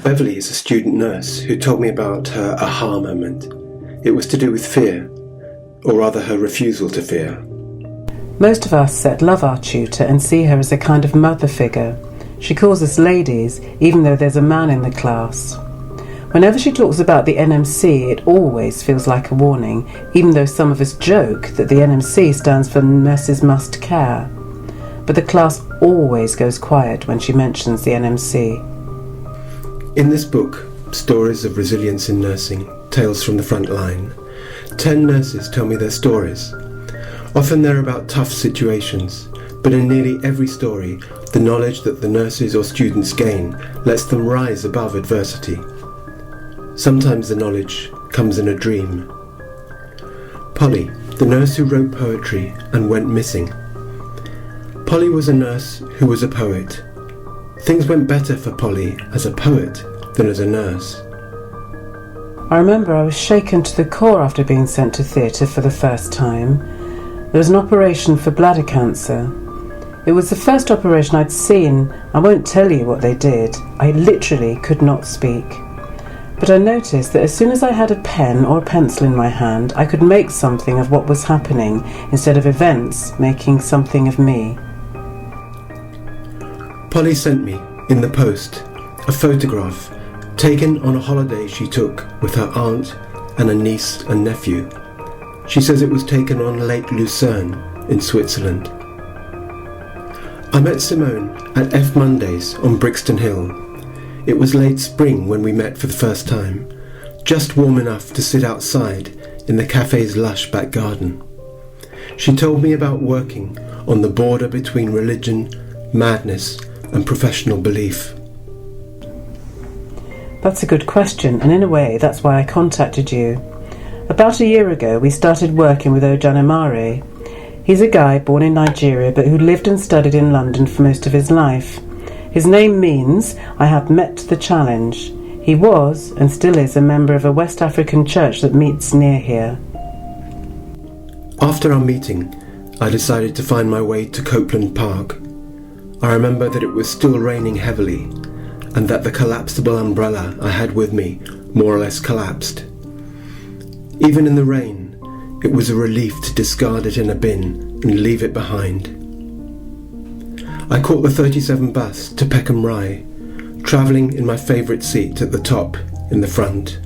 Beverly is a student nurse who told me about her aha moment. It was to do with fear, or rather her refusal to fear. Most of us love our tutor and see her as a kind of mother figure. She calls us ladies, even though there's a man in the class. Whenever she talks about the NMC, it always feels like a warning, even though some of us joke that the NMC stands for Nurses Must Care. But the class always goes quiet when she mentions the NMC. In this book, Stories of Resilience in Nursing, Tales from the Front Line, 10 nurses tell me their stories. Often they're about tough situations, but in nearly every story, the knowledge that the nurses or students gain lets them rise above adversity. Sometimes the knowledge comes in a dream. Polly, the nurse who wrote poetry and went missing. Polly was a nurse who was a poet. Things went better for Polly as a poet than as a nurse. I remember I was shaken to the core after being sent to theatre for the first time. There was an operation for bladder cancer. It was the first operation I'd seen. I won't tell you what they did. I literally could not speak. But I noticed that as soon as I had a pen or a pencil in my hand, I could make something of what was happening, instead of events making something of me. Polly sent me, in the post, a photograph taken on a holiday she took with her aunt and a niece and nephew. She says it was taken on Lake Lucerne in Switzerland. I met Simone at F Mondays on Brixton Hill. It was late spring when we met for the first time, just warm enough to sit outside in the cafe's lush back garden. She told me about working on the border between religion, madness, and professional belief. That's a good question, and in a way that's why I contacted you. About a year ago we started working with Ojanamare. He's a guy born in Nigeria but who lived and studied in London for most of his life. His name means I have met the challenge. He was, and still is, a member of a West African church that meets near here. After our meeting, I decided to find my way to Copeland Park. I remember that it was still raining heavily, and that the collapsible umbrella I had with me more or less collapsed. Even in the rain, it was a relief to discard it in a bin and leave it behind. I caught the 37 bus to Peckham Rye, travelling in my favourite seat at the top in the front.